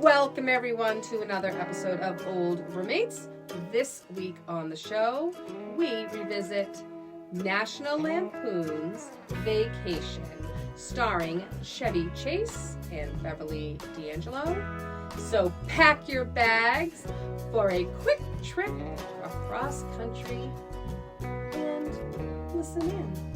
Welcome everyone to another episode of Old Roommates. This week on the show, we revisit National Lampoon's Vacation, starring Chevy Chase and Beverly D'Angelo. So pack your bags for a quick trip across country and listen in.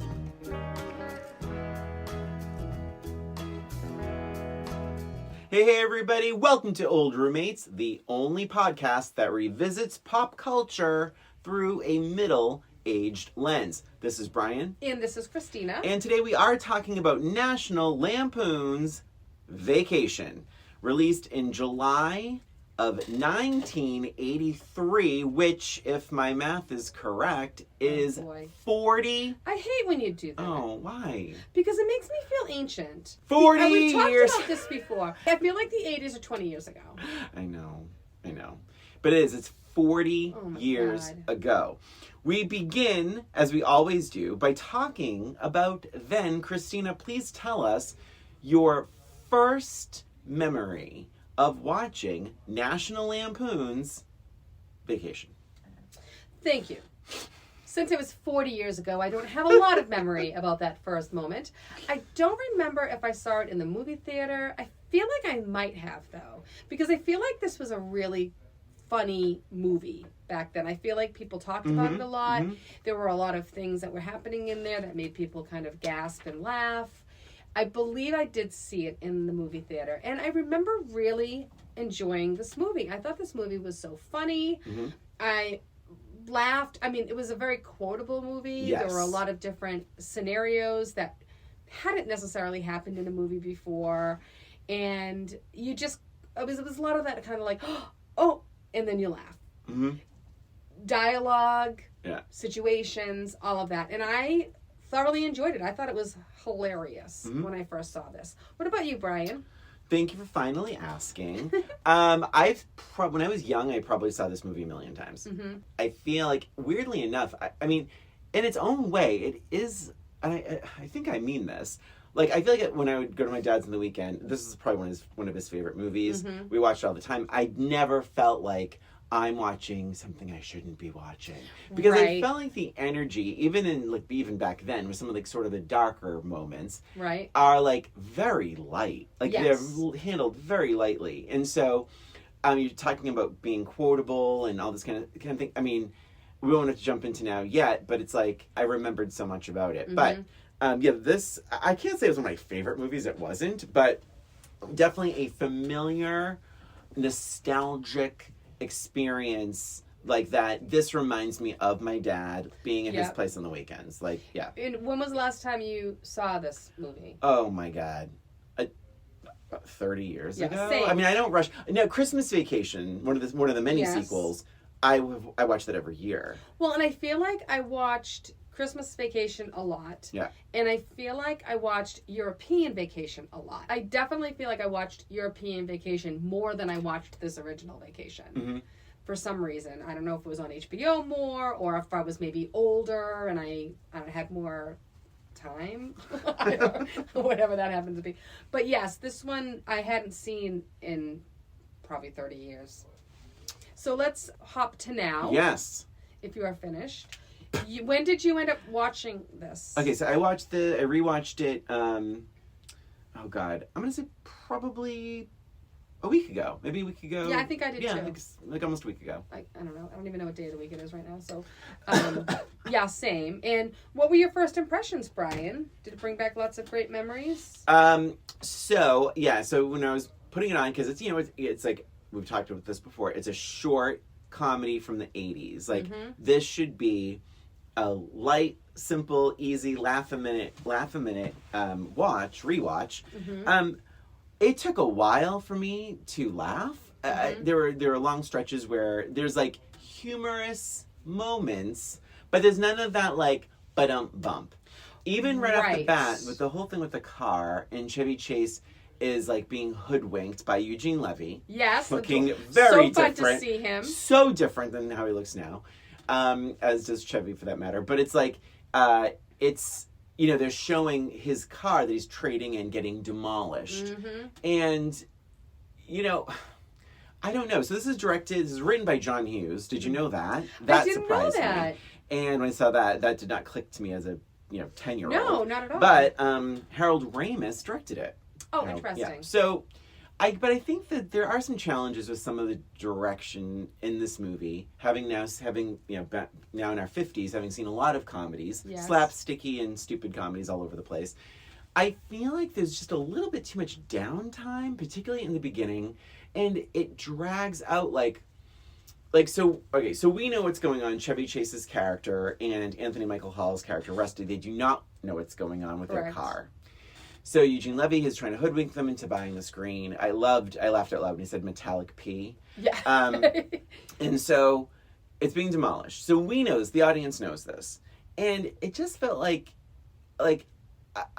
Hey everybody, welcome to Old Roommates, the only podcast that revisits pop culture through a middle-aged lens. This is Brian. And this is Christina. And today we are talking about National Lampoon's Vacation, released in July of 1983, which, if my math is correct, is 40... I hate when you do that. Oh, why? Because it makes me feel ancient. 40 and we've talked years. about this before. I feel like the 80s are 20 years ago. I know. But it's 40 years God. ago. We begin, as we always do, by talking about then. Christina, please tell us your first memory of watching National Lampoon's Vacation. Thank you. Since it was 40 years ago, I don't have a lot of memory about that first moment. I don't remember if I saw it in the movie theater. I feel like I might have, though, because I feel like this was a really funny movie back then. I feel like people talked about it a lot. There were a lot of things that were happening in there that made people kind of gasp and laugh. I believe I did see it in the movie theater, and I remember really enjoying this movie. I thought this movie was so funny. I laughed. I mean, it was a very quotable movie. Yes. There were a lot of different scenarios that hadn't necessarily happened in a movie before, and you just, it was a lot of that kind of like, oh, and then you laugh. Dialogue, situations, all of that. And I thoroughly enjoyed it. I thought it was hilarious when I first saw this. What about you, Brian? Thank you for finally asking. When I was young, I probably saw this movie a million times. I feel like, weirdly enough, I mean, in its own way, it is, I think I mean this. Like, I feel like when I would go to my dad's on the weekend, this is probably one of his favorite movies. We watched it all the time. I never felt like I'm watching something I shouldn't be watching. Because I felt like the energy, even back then, with some of sort of the darker moments, are like very light. Like they're handled very lightly. And so you're talking about being quotable and all this kind of thing. I mean, we won't have to jump into now yet, but it's like I remembered so much about it. But this, I can't say it was one of my favorite movies. It wasn't, but definitely a familiar, nostalgic experience like that. This reminds me of my dad being at his place on the weekends. Like, And when was the last time you saw this movie? Oh my God. 30 years ago. Same. I mean, I don't rush. No, Christmas Vacation, one of the many sequels. I watch that every year. Well, and I feel like I watched Christmas Vacation a lot. Yeah. And I feel like I watched European Vacation a lot. I definitely feel like I watched European Vacation more than I watched this original Vacation. For some reason. I don't know if it was on HBO more, or if I was maybe older and I had more time. Whatever that happens to be. But yes, this one I hadn't seen in probably 30 years. So let's hop to now. Yes. If you are finished. When did you end up watching this? Okay, so I rewatched it, oh God, I'm going to say probably a week ago. Maybe a week ago. Yeah, I think I did too. Yeah, like almost a week ago. I don't know. I don't even know what day of the week it is right now. So, yeah, same. And what were your first impressions, Brian? Did it bring back lots of great memories? So when I was putting it on, because it's like, we've talked about this before, it's a short comedy from the 80s. Like, this should be a light, simple, easy, laugh a minute, rewatch. It took a while for me to laugh. There were long stretches where there's like humorous moments, but there's none of that like bump. Even right off the bat, with the whole thing with the car and Chevy Chase is like being hoodwinked by Eugene Levy. Yes. Looking very so different. So fun to see him. So different than how he looks now. As does Chevy for that matter. But it's like, they're showing his car that he's trading and getting demolished. And, I don't know. So this is written by John Hughes. Did you know that? I That didn't know surprised that. me. And when I saw that did not click to me as a 10-year-old. No, not at all. But Harold Ramis directed it. Oh, interesting. Yeah. So, but I think that there are some challenges with some of the direction in this movie. Having now in our 50s, having seen a lot of comedies, Yes. slapsticky and stupid comedies all over the place. I feel like there's just a little bit too much downtime, particularly in the beginning, and it drags out so we know what's going on. Chevy Chase's character and Anthony Michael Hall's character, Rusty, they do not know what's going on with their Correct. car. So Eugene Levy is trying to hoodwink them into buying the screen. I laughed out loud when he said metallic P. Yeah. And so it's being demolished. So we know this, the audience knows this. And it just felt like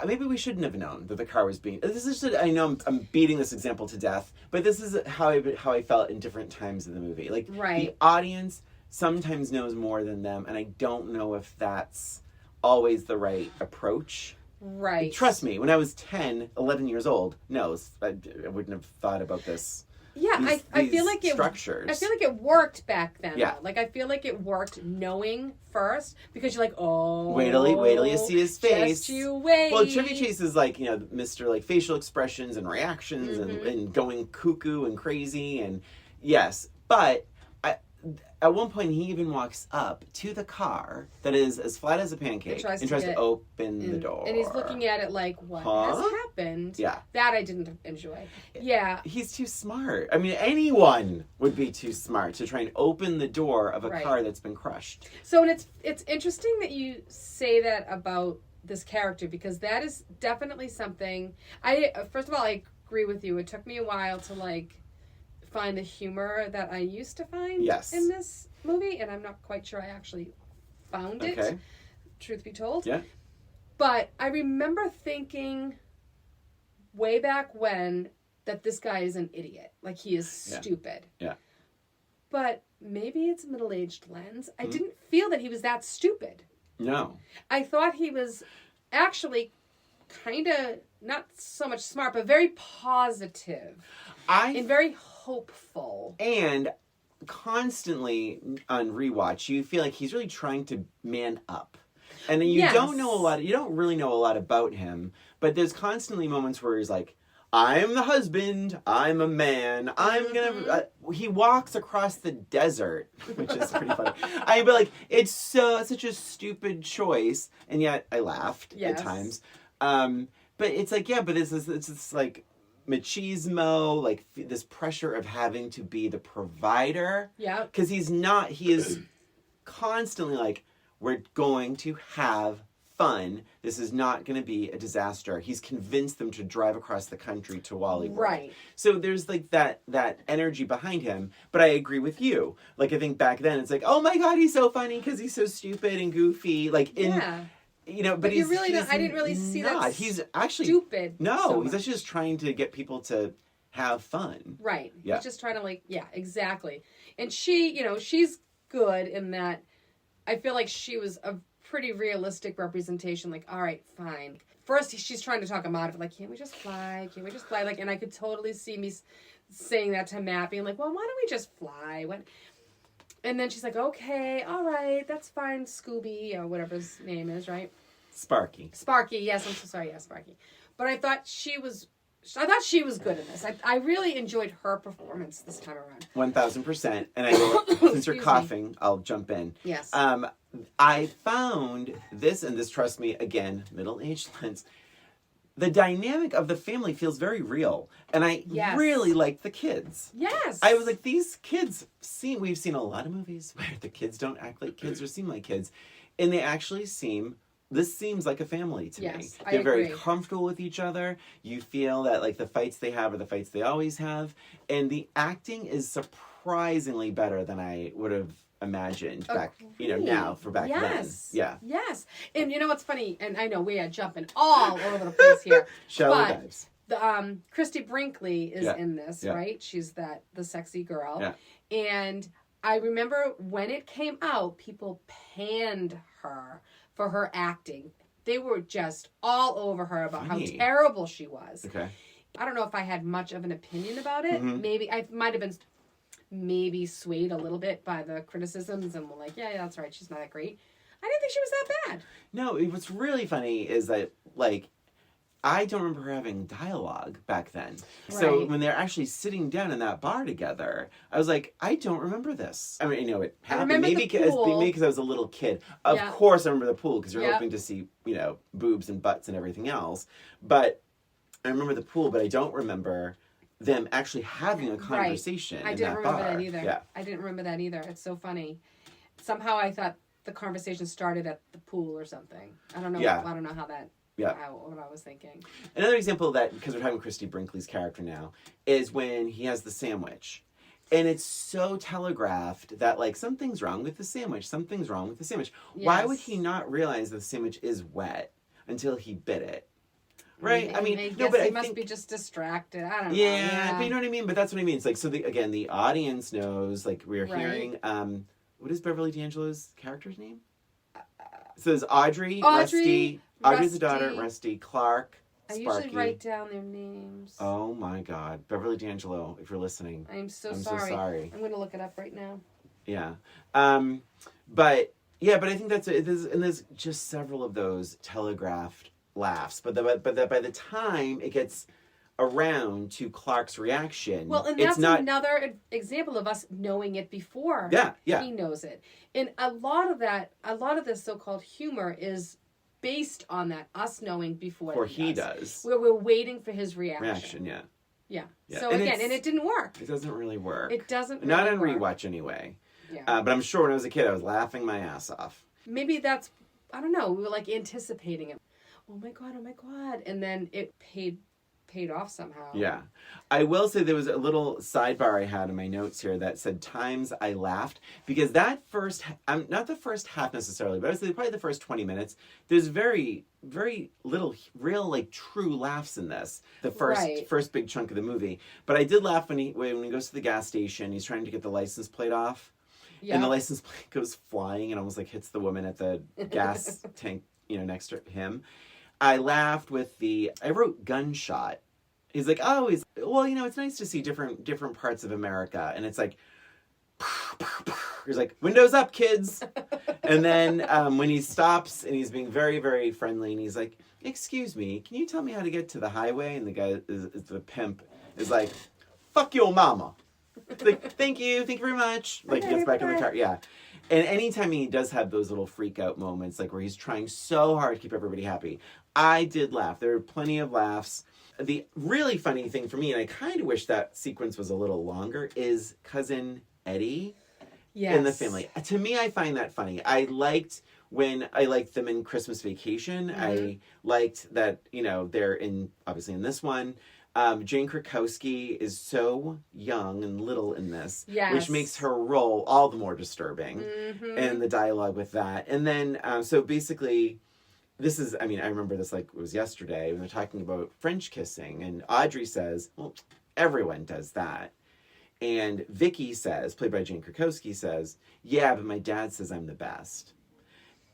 maybe we shouldn't have known that the car was being. This is just, I know I'm beating this example to death, but this is how I felt in different times of the movie. Like Right. the audience sometimes knows more than them, and I don't know if that's always the right approach. Right. Trust me, when I was 10, 11 years old, no, I wouldn't have thought about this. Yeah, I feel like structures. I feel like it worked back then. Yeah. Though. Like I feel like it worked knowing first because you're like, oh, Wait till you see his face. Just you wait. Well, Chevy Chase is Mr. Facial expressions and reactions and going cuckoo and crazy and yes, but at one point he even walks up to the car that is as flat as a pancake and tries to open the door. And he's looking at it like, what has happened? Yeah. That I didn't enjoy. Yeah. He's too smart. I mean, anyone would be too smart to try and open the door of a car that's been crushed. So, and it's interesting that you say that about this character because that is definitely something. First of all, I agree with you. It took me a while to find the humor that I used to find in this movie, and I'm not quite sure I actually found it, truth be told. Yeah. But I remember thinking way back when that this guy is an idiot. Like, he is stupid. Yeah. But maybe it's a middle-aged lens. I didn't feel that he was that stupid. No. I thought he was actually kind of not so much smart, but very positive and very hopeful. And constantly on rewatch, you feel like he's really trying to man up. And you don't really know a lot about him, but there's constantly moments where he's like, I'm the husband, I'm a man, I'm gonna... he walks across the desert, which is pretty funny. But it's such a stupid choice, and yet I laughed at times. But it's it's machismo, this pressure of having to be the provider. Yeah. Because he is constantly we're going to have fun. This is not going to be a disaster. He's convinced them to drive across the country to Wally World. Right. So there's that energy behind him. But I agree with you. I think back then it's oh my God, he's so funny because he's so stupid and goofy. But he's really he's I didn't really see not. that. He's actually stupid. No, he's actually just trying to get people to have fun. Right. Yeah. He's just trying to exactly. And she, she's good in that. I feel like she was a pretty realistic representation. All right, fine. First, she's trying to talk him out of it. Can't we just fly? Can't we just fly? And I could totally see me saying that to Matt, being well, why don't we just fly? And then she's like, okay, all right, that's fine, Scooby, or whatever his name is, right? Sparky, yes, I'm so sorry, Sparky. But I thought she was good in this. I really enjoyed her performance this time around. 1,000%. And I know, since you're coughing, I'll jump in. Yes. I found this, and this, trust me, again, middle-aged lens, the dynamic of the family feels very real. And I really like the kids. Yes. I was like, these kids we've seen a lot of movies where the kids don't act like kids or seem like kids. And they actually this seems like a family to me. They're very comfortable with each other. You feel that the fights they have are the fights they always have. And the acting is surprisingly better than I would have imagined back, now for back then. Yeah. Yes. And you know what's funny? And I know we are jumping all over the place here. Shallow dives. The Christy Brinkley is in this, right? She's the sexy girl. Yeah. And I remember when it came out, people panned her for her acting. They were just all over her about how terrible she was. Okay. I don't know if I had much of an opinion about it. Maybe I might have been maybe swayed a little bit by the criticisms and were like, yeah, that's right, she's not that great. I didn't think she was that bad. No, what's really funny is that, like, I don't remember her having dialogue back then. Right. So when they're actually sitting down in that bar together, I was like, I don't remember this. I mean, it happened. Maybe because I was a little kid. Of course I remember the pool, because you're hoping to see, boobs and butts and everything else. But I remember the pool, but I don't remember them actually having a conversation I in didn't that remember bar. that either. Yeah. I didn't remember that either. It's so funny. Somehow I thought the conversation started at the pool or something. I don't know. Yeah. I don't know how that... Yeah, what I was thinking. Another example of that, because we're talking Christy Brinkley's character now, is when he has the sandwich. And it's so telegraphed that, like, something's wrong with the sandwich. Something's wrong with the sandwich. Yes. Why would he not realize the sandwich is wet until he bit it? Right? I mean, he must be just distracted. I don't know. Yeah, but you know what I mean? But that's what I mean. It's like, so again, the audience knows, like, we're hearing, what is Beverly D'Angelo's character's name? So there's Audrey, Rusty. Audrey's the daughter, Rusty, Clark, Sparky. I usually write down their names. Oh my God. Beverly D'Angelo, if you're listening. I'm so sorry. I'm going to look it up right now. Yeah. But I think there's just several of those telegraphed laughs. But by the time it gets around to Clark's reaction, well, and that's another example of us knowing it before he knows it. And a lot of this so-called humor is based on that, us knowing before he does. Where we're waiting for his reaction. Yeah. So and again, and it didn't work. It doesn't really work. It doesn't really Not on work. rewatch anyway. Yeah. But I'm sure when I was a kid, I was laughing my ass off. Maybe that's, I don't know, we were like anticipating it. Oh my God. And then it paid off somehow. Yeah. I will say there was a little sidebar I had in my notes here that said times I laughed, because that first, not the first half necessarily, but I would say probably the first 20 minutes, there's very, very little real, like, true laughs in this. The first big chunk of the movie. But I did laugh when he goes to the gas station, he's trying to get the license plate off. Yeah. And the license plate goes flying and almost, like, hits the woman at the gas tank, next to him. I laughed with I wrote gunshot. He's like, it's nice to see different parts of America. And it's like, he's like, windows up, kids. And then when he stops and he's being very, very friendly and he's like, excuse me, can you tell me how to get to the highway? And the guy, the pimp, is like, fuck your mama. Like, thank you very much. Like, he gets back in the car. Yeah. And anytime he does have those little freak out moments, like where he's trying so hard to keep everybody happy, I did laugh. There were plenty of laughs. The really funny thing for me, and I kind of wish that sequence was a little longer, is Cousin Eddie in the family. To me, I find that funny. I liked them in Christmas Vacation. Mm-hmm. I liked that, they're obviously in this one. Jane Krakowski is so young and little in this, which makes her role all the more disturbing, and the dialogue with that. And then, so basically, this is, I remember this like it was yesterday when they're talking about French kissing, and Audrey says, well, everyone does that. And Vicky says, played by Jane Krakowski, says, yeah, but my dad says I'm the best.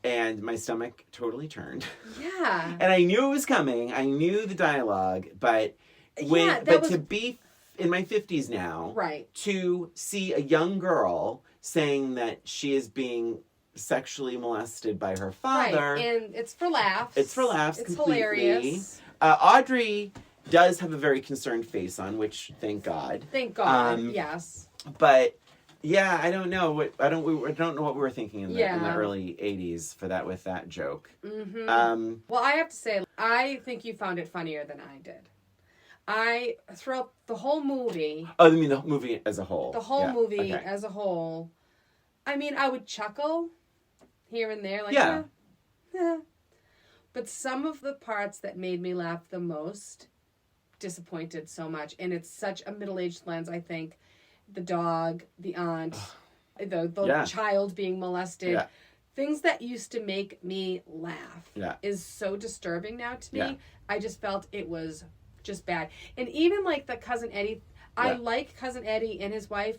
And my stomach totally turned. Yeah. And I knew it was coming. I knew the dialogue, but... to be in my 50s now, right, to see a young girl saying that she is being sexually molested by her father, right, and it's for laughs. It's completely hilarious. Audrey does have a very concerned face on, which thank God. Yes. But yeah, I don't know. I don't know what we were thinking in the early 80s for that with that joke. Mm-hmm. Well, I have to say, I think you found it funnier than I did. Throughout the whole movie... Oh, you mean the movie as a whole? The whole movie as a whole. I would chuckle here and there, like, yeah. But some of the parts that made me laugh the most disappointed so much. And it's such a middle-aged lens, I think. The dog, the aunt, the child being molested. Yeah. Things that used to make me laugh is so disturbing now to me. Yeah. I just felt it was... just bad. And even like the Cousin Eddie, I like Cousin Eddie and his wife,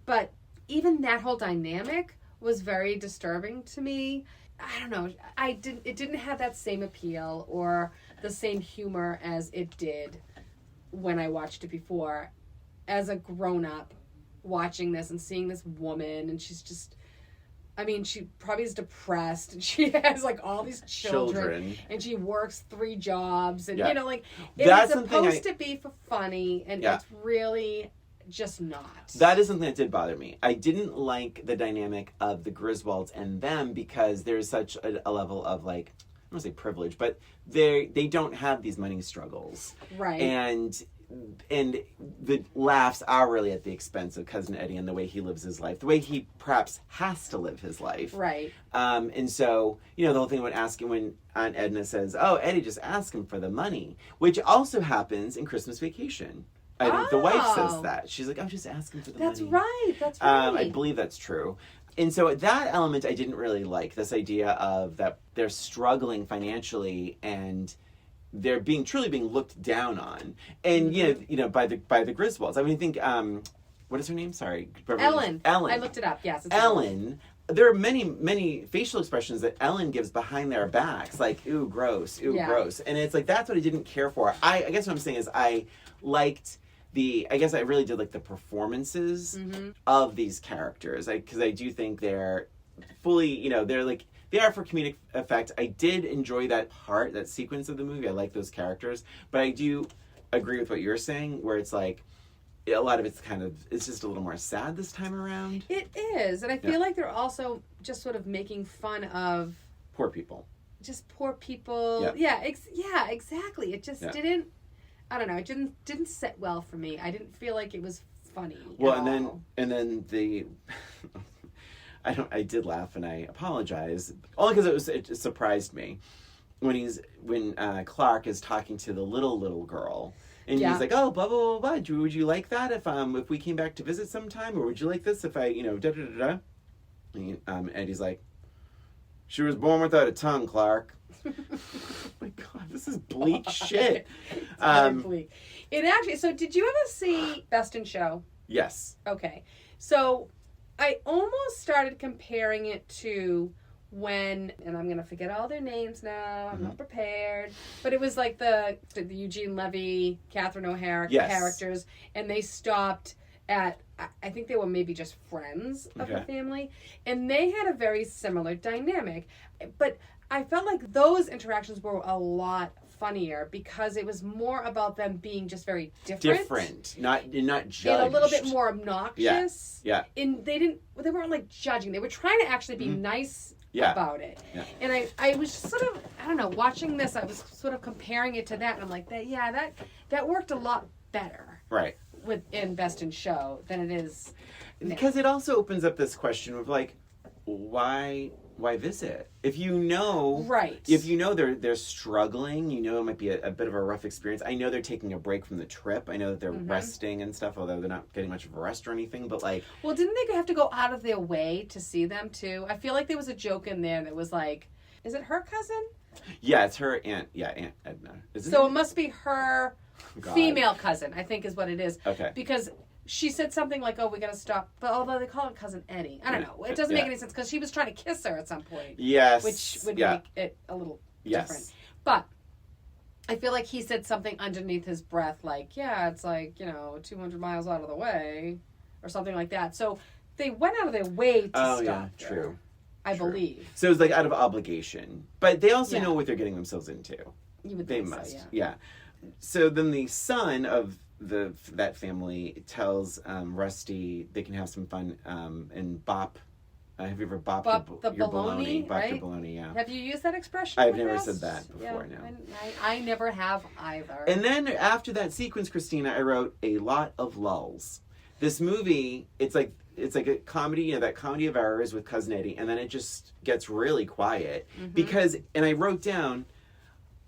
but even that whole dynamic was very disturbing to me. I don't know. It didn't have that same appeal or the same humor as it did when I watched it before. As a grown-up, watching this and seeing this woman, and she's just, I mean, she probably is depressed, and she has like all these children. And she works 3 jobs, and you know, like it's supposed to be for funny, and it's really just not. That is something that did bother me. I didn't like the dynamic of the Griswolds and them because there's such a level of like, I don't want to say privilege, but they don't have these money struggles, right? And the laughs are really at the expense of Cousin Eddie and the way he lives his life, the way he perhaps has to live his life, right? And so, you know, the whole thing when Aunt Edna says, "Oh, Eddie, just ask him for the money," which also happens in Christmas Vacation. The wife says that. She's like, "I'm just asking for the money." That's right. That's right. I believe that's true. And so that element I didn't really like, this idea of that they're struggling financially and they're truly being looked down on. And, you know, by the Griswolds. I mean, I think, what is her name? Sorry. Ellen. I looked it up. Yes. It's Ellen. There are many, many facial expressions that Ellen gives behind their backs. Like, ooh, gross. Ooh, gross. And it's like, that's what I didn't care for. I guess what I'm saying is I liked I guess I really did like the performances of these characters. Because I do think they're fully, you know, they are for comedic effect. I did enjoy that sequence of the movie. I like those characters. But I do agree with what you're saying, where it's like, a lot of it's just a little more sad this time around. It is. And I feel like they're also just sort of making fun of poor people. Just poor people. Yeah, exactly. It just didn't, I don't know, it didn't sit well for me. I didn't feel like it was funny. Well, and then the I did laugh and I apologize. Only because it surprised me when Clark is talking to the little girl. And he's like, "Oh, blah, blah, blah, blah. Would you like that if we came back to visit sometime? Or would you like this if I, you know, da da da da?" And he's like, "She was born without a tongue, Clark." Oh my God, this is bleak shit. It's bleak. It actually, so did you ever see Best in Show? Yes. Okay. So I almost started comparing it to when, and I'm going to forget all their names now, I'm not prepared, but it was like the Eugene Levy, Catherine O'Hara characters, and they stopped at, I think they were maybe just friends of the family, and they had a very similar dynamic, but I felt like those interactions were a lot funnier because it was more about them being just very different, not judged, and a little bit more obnoxious. Yeah. And they weren't like judging. They were trying to actually be nice about it. Yeah. And I was sort of, I don't know, watching this, I was sort of comparing it to that, and I'm like, that worked a lot better. Right. In Best in Show than it is now. Because it also opens up this question of like, why visit? If you know, if you know they're struggling, you know it might be a bit of a rough experience. I know they're taking a break from the trip. I know that they're resting and stuff, although they're not getting much of a rest or anything. But like, well, didn't they have to go out of their way to see them too? I feel like there was a joke in there that was like, is it her cousin? Yeah, it's her aunt. Yeah, Aunt Edna. So it must be her female cousin, I think is what it is. Okay. Because she said something like, "Oh, we gotta stop," but although they call it Cousin Eddie, I don't know. It doesn't make any sense because she was trying to kiss her at some point. Yes, which would make it a little different. But I feel like he said something underneath his breath, like, "Yeah, it's like 200 miles out of the way," or something like that. So they went out of their way to stop. Yeah, true. I believe. So it was like out of obligation, but they also know what they're getting themselves into. You would think must, so, yeah. So then the son of that family tells Rusty they can have some fun and bop. Have you ever bopped your bologna? Bop your bologna, yeah. Have you used that expression? I've never said that before, no. I never have either. And then after that sequence, Christina, I wrote a lot of lulls. This movie, it's like a comedy, that comedy of errors with Cousin Eddie, and then it just gets really quiet. Because, and I wrote down,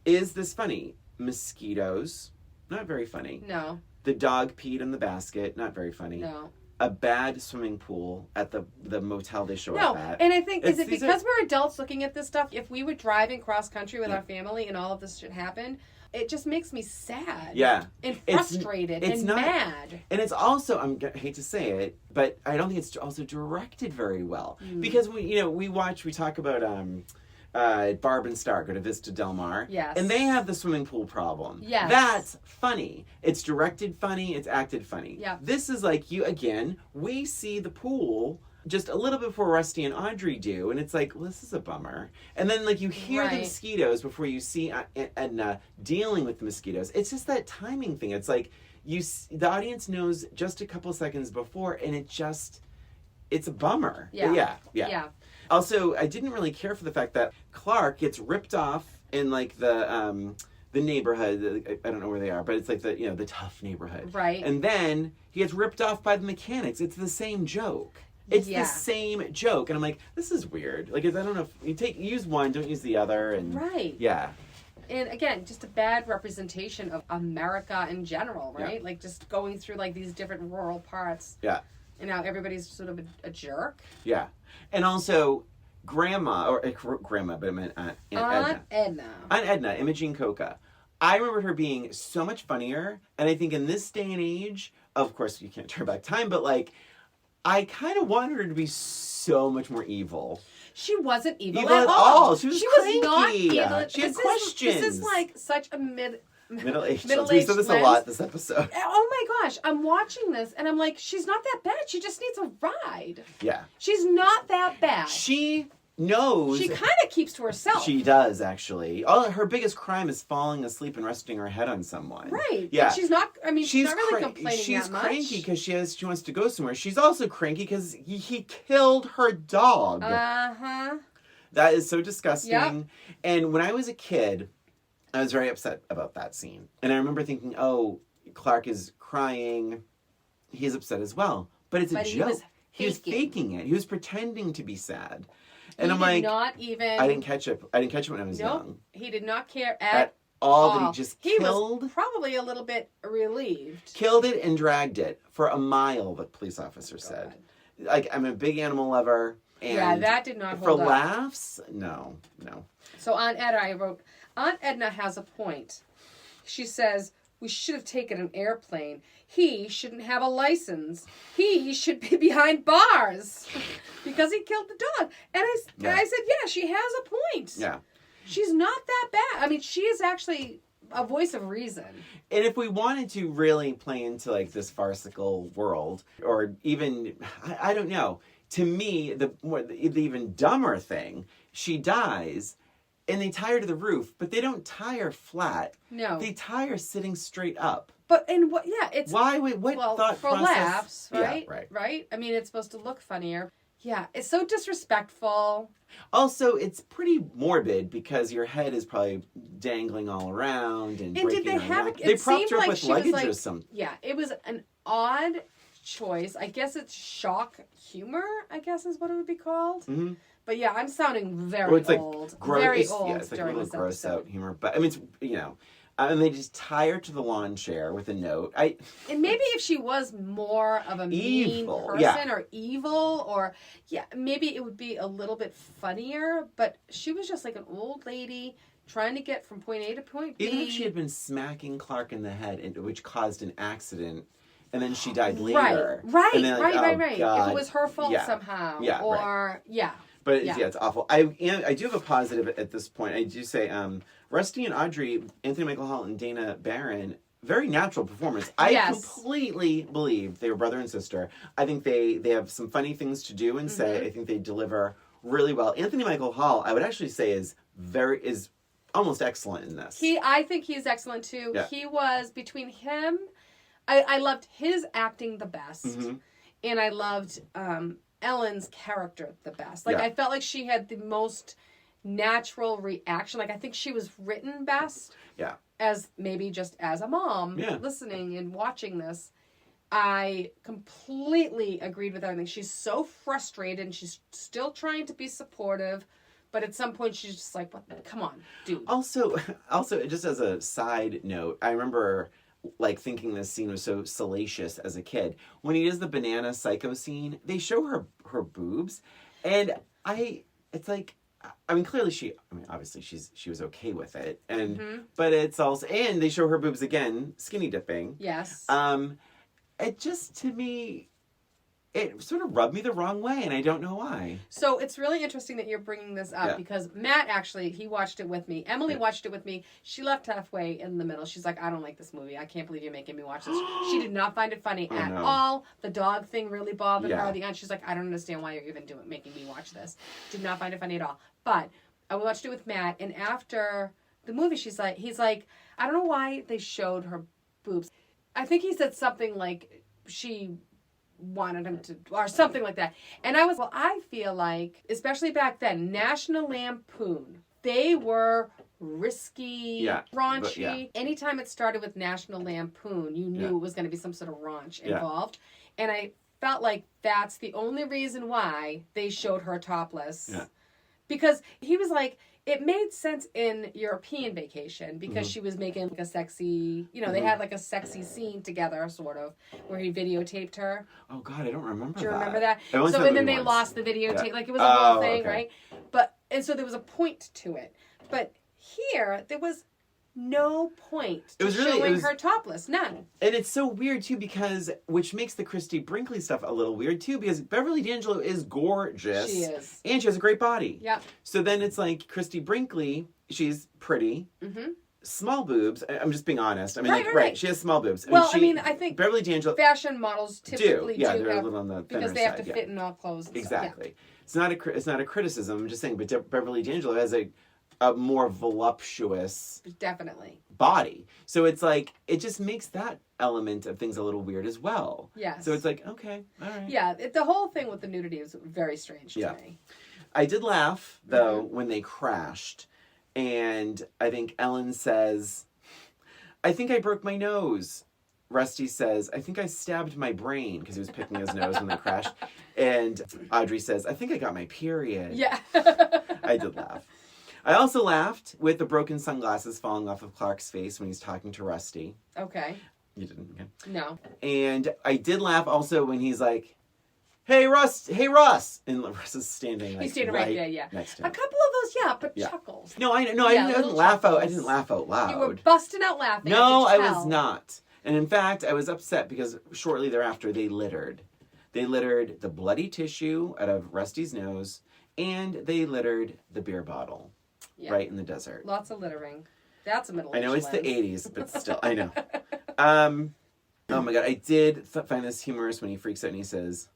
is this funny? Mosquitoes, not very funny. No. The dog peed in the basket, not very funny. No. A bad swimming pool at the motel they show up at. And I think, is it because we're adults looking at this stuff? If we were driving cross country with our family and all of this shit happened, it just makes me sad. Yeah. And frustrated and mad. And it's also, I hate to say it, but I don't think it's also directed very well. Because we talk about Barb and Star go to Vista Del Mar. Yes. And they have the swimming pool problem. Yes. That's funny. It's directed funny. It's acted funny. Yeah. This is like we see the pool just a little bit before Rusty and Audrey do, and it's like, well, this is a bummer. And then like you hear the mosquitoes before you see Aunt Edna dealing with the mosquitoes. It's just that timing thing. It's like the audience knows just a couple seconds before, and it's a bummer. Yeah. Yeah. Also, I didn't really care for the fact that Clark gets ripped off in like the neighborhood. I don't know where they are, but it's like the tough neighborhood. Right. And then he gets ripped off by the mechanics. It's the same joke. It's the same joke, and I'm like, this is weird. Like, I don't know if you use one, don't use the other, and yeah. And again, just a bad representation of America in general, right? Yeah. Like just going through like these different rural parts. Yeah. And now everybody's sort of a jerk. Yeah, and also Grandma, but I meant Aunt Edna. Aunt Edna, Imogene Coca. I remember her being so much funnier, and I think in this day and age, of course you can't turn back time, but like, I kind of wanted her to be so much more evil. She wasn't evil at all. She was not evil. She had questions. This is like such a middle-aged We said this a lot this episode. Oh my gosh, I'm watching this and I'm like, she's not that bad. She just needs a ride. Yeah. She's not that bad. She knows. She kind of keeps to herself. She does, actually. Her biggest crime is falling asleep and resting her head on someone. Right. Yeah. And she's not really complaining that much. She's cranky because she wants to go somewhere. She's also cranky because he killed her dog. Uh-huh. That is so disgusting. Yep. And when I was a kid, I was very upset about that scene. And I remember thinking, oh, Clark is crying. He's upset as well. But it's a joke. He was faking it. He was pretending to be sad. And I'm like, not even. I didn't catch it. I didn't catch it when I was young. He did not care at all. That he just killed. He was probably a little bit relieved. Killed it and dragged it for a mile. The police officer said, "Like, I'm a big animal lover." And that did not hold for up. laughs. No. So Aunt Edna has a point. She says, we should have taken an airplane. He shouldn't have a license. He should be behind bars because he killed the dog. And I said, yeah, she has a point. Yeah. She's not that bad. I mean, she is actually a voice of reason. And if we wanted to really play into like this farcical world, or even, I don't know, to me, the even dumber thing, she dies. And they tie her to the roof, but they don't tie her flat. No. They tie her sitting straight up. But, and what, it's... Why, what thought for process? laughs, right? Yeah, right? I mean, it's supposed to look funnier. Yeah, it's so disrespectful. Also, it's pretty morbid because your head is probably dangling all around and breaking did they have neck. it? They propped her up like with luggage or something. Yeah, it was an odd choice. I guess it's shock humor, I guess is what it would be called. Mm-hmm. But yeah, I'm sounding very old. Very old. Yeah, it's like a during little this gross episode. out humor. But I mean, it's, and they just tie her to the lawn chair with a note. And maybe if she was more of a mean person or evil, or maybe it would be a little bit funnier. But she was just like an old lady trying to get from point A to point B. Even if she had been smacking Clark in the head, which caused an accident, and then she died later. Right. God. If it was her fault somehow. But it's awful. I do have a positive at this point. I do say Rusty and Audrey, Anthony Michael Hall and Dana Barron, very natural performance. I completely believe they were brother and sister. I think they have some funny things to do and say. I think they deliver really well. Anthony Michael Hall, I would actually say is almost excellent in this. I think he's excellent too. Yeah. He was between him. I loved his acting the best, and I loved Ellen's character the best. Like, I felt like she had the most natural reaction. Like, I think she was written best. Yeah. As maybe just as a mom listening and watching this. I completely agreed with everything. She's so frustrated and she's still trying to be supportive. But at some point she's just like, what? Come on, dude. Also, just as a side note, I remember like thinking this scene was so salacious as a kid. When he does the banana psycho scene, they show her boobs, and it's like, I mean, clearly obviously she was okay with it, and but it's also, and they show her boobs again, skinny dipping. Yes. It just, to me, it sort of rubbed me the wrong way, and I don't know why. So it's really interesting that you're bringing this up because Matt actually, he watched it with me. Emily watched it with me. She left halfway in the middle. She's like, I don't like this movie. I can't believe you're making me watch this. She did not find it funny at all. The dog thing really bothered her at the end. She's like, I don't understand why you're even making me watch this. Did not find it funny at all. But I watched it with Matt, and after the movie, he's like, I don't know why they showed her boobs. I think he said something like she wanted him to, or something like that. And I was, well, I feel like, especially back then, National Lampoon, they were risky, raunchy. Anytime it started with National Lampoon, you knew it was going to be some sort of raunch involved. And I felt like that's the only reason why they showed her topless. Yeah. Because he was like, it made sense in European Vacation because she was making like a sexy, they had like a sexy scene together, sort of, where he videotaped her. Oh God, I don't remember that. Do you remember that? So, and then they lost the videotape. Like, it was a whole thing, right? And so there was a point to it. But here, there was no point to showing her topless. None. And it's so weird, too, because, which makes the Christy Brinkley stuff a little weird, too, because Beverly D'Angelo is gorgeous. She is. And she has a great body. Yeah. So then it's like, Christy Brinkley, she's pretty. Mm-hmm. Small boobs. I'm just being honest. I mean, right. She has small boobs. I think Beverly D'Angelo, fashion models typically do. Yeah, they're have, a little on the thinner because they have to fit in all clothes. And exactly. Stuff. Yeah. It's not a criticism. I'm just saying, but Beverly D'Angelo has a more voluptuous body. So it's like, it just makes that element of things a little weird as well. Yes. So it's like, okay, all right. Yeah, the whole thing with the nudity was very strange to me. I did laugh, though, when they crashed. And I think Ellen says, I think I broke my nose. Rusty says, I think I stabbed my brain, because he was picking his nose when they crashed. And Audrey says, I think I got my period. Yeah. I did laugh. I also laughed with the broken sunglasses falling off of Clark's face when he's talking to Rusty. Okay. You didn't? Okay. No. And I did laugh also when he's like, hey, Russ. And Russ is standing he's standing right there, next to him. A couple of those, but chuckles. No, I didn't laugh out. I didn't laugh out loud. You were busting out laughing. No, I was not. And in fact, I was upset because shortly thereafter they littered. They littered the bloody tissue out of Rusty's nose, and they littered the beer bottle. Yeah. Right in the desert. Lots of littering. That's a middle-aged I know it's lens. the 80s, but still, I know. Oh my God, I did find this humorous when he freaks out and he says,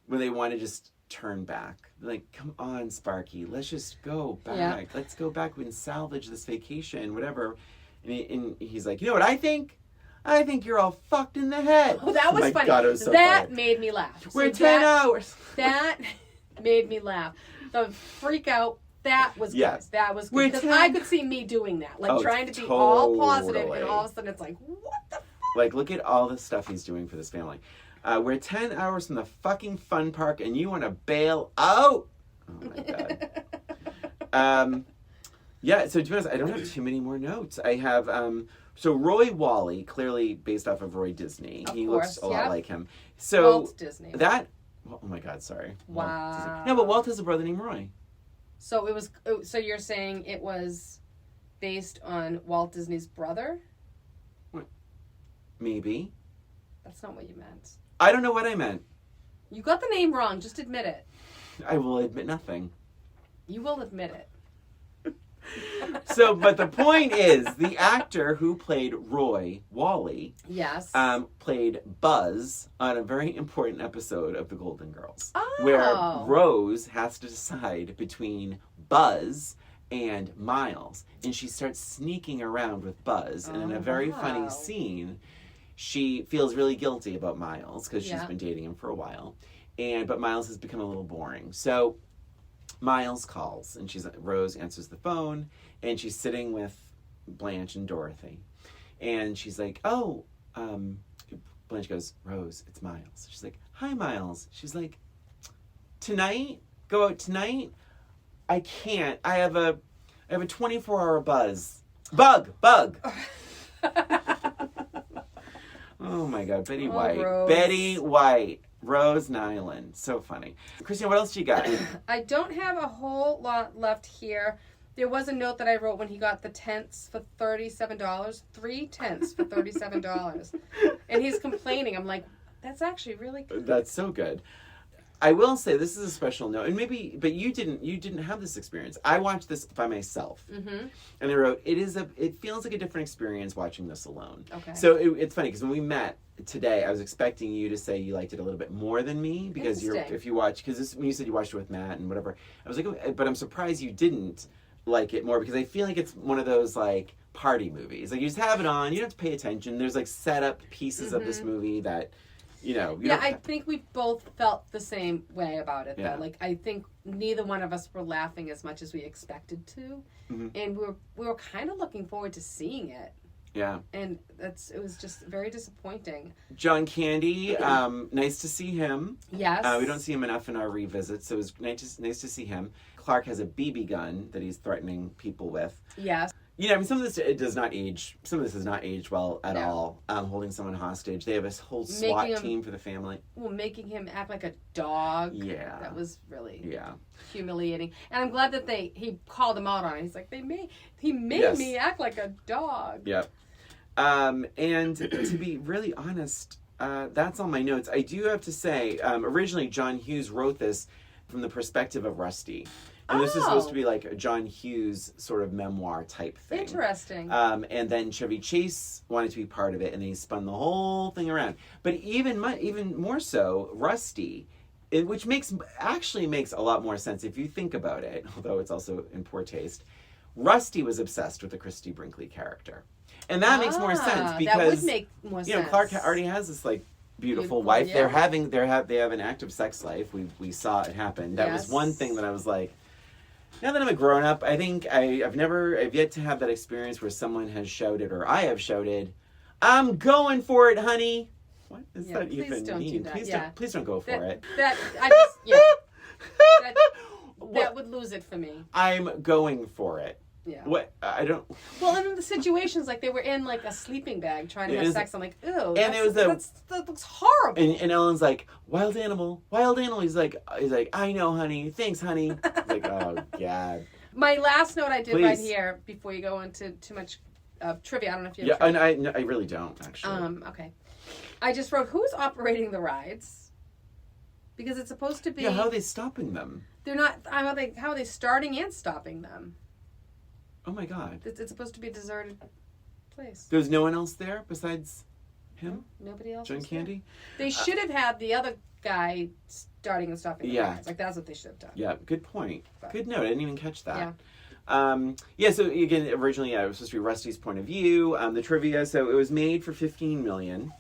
when they want to just turn back. Like, come on, Sparky, let's just go back. Yeah. Let's go back and salvage this vacation, whatever. And he's like, you know what I think? I think you're all fucked in the head. Oh, that was funny. God, it was so that funny. Made me laugh. We're 10 hours. That made me laugh. The freak out. That was good. That was good. Because I could see me doing that. Like, trying to be all positive, and all of a sudden it's like, what the fuck? Like, look at all the stuff he's doing for this family. We're 10 hours from the fucking fun park, and you want to bail out? Oh, my God. Yeah, so to be honest, I don't have too many more notes. I have, so Roy Wally, clearly based off of Roy Disney. He looks a lot like him. So Walt Disney. That, oh my God, sorry. Wow. No, but Walt has a brother named Roy. So it was. So you're saying it was based on Walt Disney's brother? What? Maybe. That's not what you meant. I don't know what I meant. You got the name wrong. Just admit it. I will admit nothing. You will admit it. So, but the point is, the actor who played Roy Wally, played Buzz on a very important episode of The Golden Girls, where Rose has to decide between Buzz and Miles, and she starts sneaking around with Buzz, and in a very funny scene, she feels really guilty about Miles because she's been dating him for a while, but Miles has become a little boring. So Miles calls, and Rose answers the phone, and she's sitting with Blanche and Dorothy. And she's like, Blanche goes, Rose, it's Miles. She's like, hi, Miles. She's like, tonight? Go out tonight? I can't. I have a 24-hour bug. Oh my God, Betty White. Rose. Betty White. Rose Nyland. So funny. Christina, what else do you got? I don't have a whole lot left here. There was a note that I wrote when he got the tents for $37. 3 tents for $37. And he's complaining. I'm like, That's actually really good. That's so good. I will say this is a special note, and maybe, but you didn't have this experience. I watched this by myself, and I wrote, it feels like a different experience watching this alone. Okay. So it's funny because when we met today, I was expecting you to say you liked it a little bit more than me because if you watch, because when you said you watched it with Matt and whatever, I was like, oh, but I'm surprised you didn't like it more because I feel like it's one of those like party movies. Like you just have it on, you don't have to pay attention. There's like set up pieces of this movie that. I think we both felt the same way about it, though. Like, I think neither one of us were laughing as much as we expected to. And we were kind of looking forward to seeing it. Yeah. And it was just very disappointing. John Candy, nice to see him. Yes. We don't see him enough in our revisits, so it was nice to see him. Clark has a BB gun that he's threatening people with. Yes. Some of this does not age well at all. Holding someone hostage. They have a whole SWAT team for the family. Well, making him act like a dog. Yeah. That was really humiliating. And I'm glad that he called him out on it. He's like, he made me act like a dog. Yep. And to be really honest, that's all my notes. I do have to say, originally John Hughes wrote this from the perspective of Rusty. And this is supposed to be like a John Hughes sort of memoir type thing. Interesting. And then Chevy Chase wanted to be part of it, and then he spun the whole thing around. But even more so, Rusty, which actually makes a lot more sense if you think about it, although it's also in poor taste. Rusty was obsessed with the Christy Brinkley character. And that makes more sense because that would make more sense. Clark already has this like beautiful wife. Yeah. They have an active sex life. We saw it happen. That was one thing that I was like, now that I'm a grown up, I think I've yet to have that experience where someone has shouted or I have shouted, "I'm going for it, honey." What is that even mean? Please don't go for it. That would lose it for me. I'm going for it. Yeah. What? I don't. Well, and in the situations, like they were in like a sleeping bag trying to have sex. I'm like, ew. And that looks horrible. And Ellen's like, wild animal. He's like, I know, honey. Thanks, honey. Like, oh god. My last note I did right here before you go into too much trivia. I don't know if you have trivia. And I really don't actually. Okay. I just wrote who's operating the rides because it's supposed to be. Yeah. How are they stopping them? They're not. How are they starting and stopping them? Oh my god. It's supposed to be a deserted place. There's no one else there besides him? No, nobody else. John Candy? They should have had the other guy starting and stopping the rides. Like that's what they should have done. Yeah, good point. But, good note. I didn't even catch that. Yeah. So again, originally it was supposed to be Rusty's point of view. The trivia, so it was made for $15 million.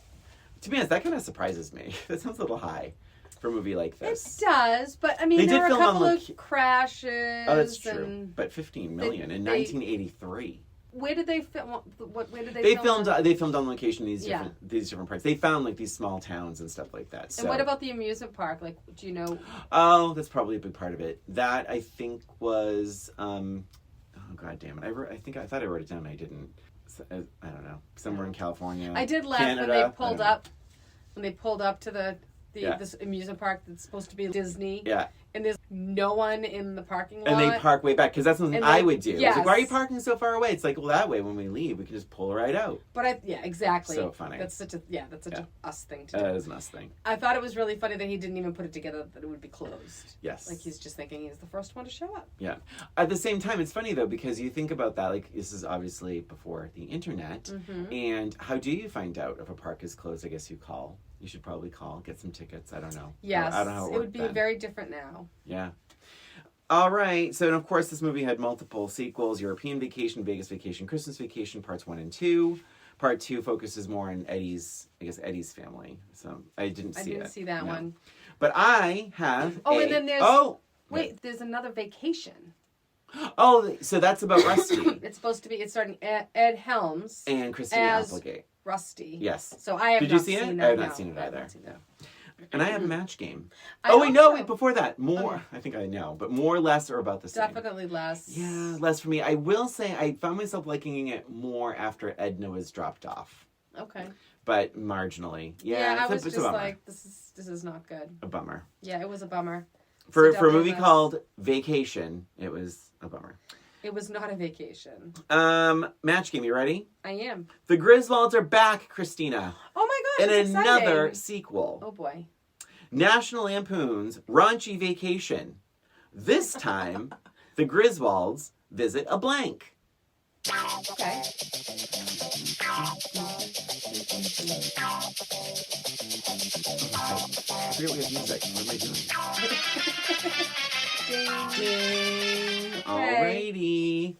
To be honest, that kind of surprises me. That sounds a little high for a movie like this. It does, but I mean, there were a couple of crashes. Oh, that's true. But $15 million in 1983. Where did they film? Where did they film? They filmed on location these different parts. They found like these small towns and stuff like that. So. And what about the amusement park? Like, do you know? Oh, that's probably a big part of it. That I think was. Oh god damn it! I thought I wrote it down. I didn't. I don't know. Somewhere in California. I did laugh Canada, when they pulled up to this amusement park that's supposed to be Disney. Yeah. And there's no one in the parking lot. And they park way back, because that's something I would do. Yes. It's like, why are you parking so far away? It's like, well, that way when we leave, we can just pull right out. But exactly. So funny. That's such a us thing to do. That is an us thing. I thought it was really funny that he didn't even put it together that it would be closed. Yes. Like, he's just thinking he's the first one to show up. Yeah. At the same time, it's funny, though, because you think about that, like, this is obviously before the internet. Mm-hmm. And how do you find out if a park is closed? I guess you call. You should probably call, get some tickets. I don't know. Yes. I don't know how it would be very different now. Yeah. All right. So, and of course, this movie had multiple sequels: European Vacation, Vegas Vacation, Christmas Vacation, parts 1 and 2. Part 2 focuses more on Eddie's family. So I didn't see that one. But I have. Oh, and then there's. Oh, wait. There's another Vacation. Oh, so that's about Rusty. It's supposed to be. It's starting Ed Helms and Christina Applegate. Rusty. Yes. So I have. Did you see it? I have not seen it either. And I have Match Game. Wait, before that. More. Okay. I think I know. But more, less, or about the same. Definitely less. Yeah, less for me. I will say I found myself liking it more after Edna was dropped off. Okay. But marginally. Yeah, I was just like, this is not good. A bummer. Yeah, it was a bummer. For a movie called Vacation, it was a bummer. It was not a vacation. Match Game, you ready? I am. The Griswolds are back, Christina. Oh my gosh, in that's another exciting. sequel. Oh boy. National Lampoon's Raunchy Vacation. This time, the Griswolds visit a blank. Okay. I forget we have music. What am I doing? Ding. Ding. Okay. Alrighty.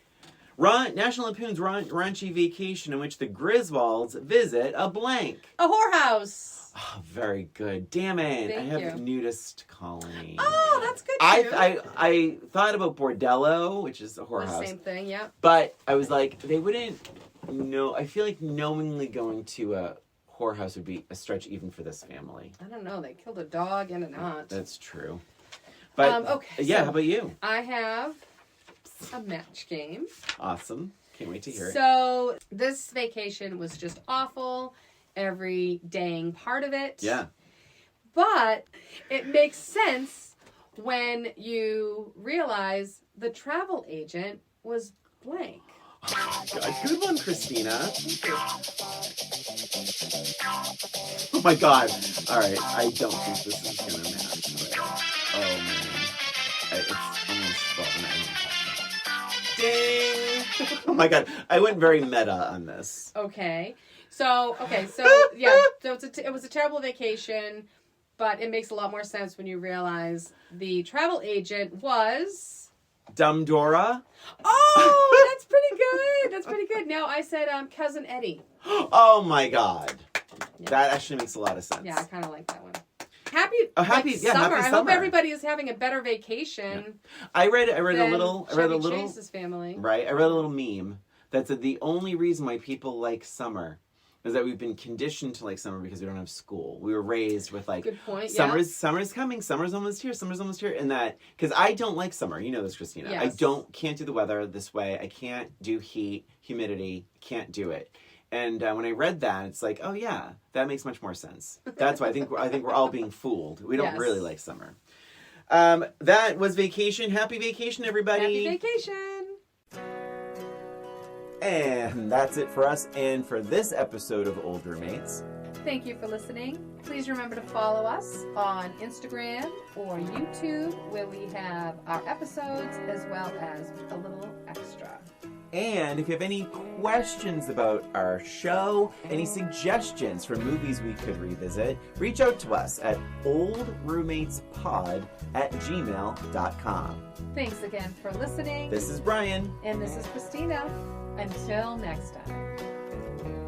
National Lampoon's Raunchy Vacation, in which the Griswolds visit a blank. A whorehouse. Oh, very good. Damn it. Thank I have you. Nudist colony. Oh, that's good too. I thought about bordello, which is a The whorehouse. same thing, yeah. But I was like, they wouldn't know. I feel like knowingly going to a whorehouse would be a stretch even for this family. I don't know. They killed a dog and an aunt. That's true. But Okay. yeah, So how about you? I have a match game. Awesome. Can't wait to hear it. So this vacation was just awful. Every dang part of it. Yeah. But it makes sense when you realize the travel agent was blank. Oh, God. Good one, Christina. Oh my God. All right. I don't think this is going to match. But, oh, man. It's almost Ding. Oh my God. I went very meta on this. Okay. So yeah, so it was a terrible vacation, but it makes a lot more sense when you realize the travel agent was... Dumb Dora. Oh, that's pretty good. That's pretty good. No, I said Cousin Eddie. Oh my God. Yeah. That actually makes a lot of sense. Yeah, I kind of like that one. Happy yeah, summer. happy I hope summer. everybody is having a better vacation. Yeah. I read a little. Chevy Chase's family. Right. I read a little meme that said the only reason why people like summer is that we've been conditioned to like summer because we don't have school. We were raised with like, good point. summer's coming, summer's almost here, and that because I don't like summer. You know this, Christina. Yes. I can't do the weather this way. I can't do heat, humidity. Can't do it. And when I read that, it's like, oh yeah, that makes much more sense. That's why I think we're all being fooled. We don't Yes. really like summer. That was vacation. Happy vacation, everybody. Happy vacation. And that's it for us and for this episode of Old Roommates. Thank you for listening. Please remember to follow us on Instagram or YouTube, where we have our episodes as well as a little extra. And if you have any questions about our show, any suggestions for movies we could revisit, reach out to us at oldroommatespod@gmail.com. Thanks again for listening. This is Brian. And this is Christina. Until next time.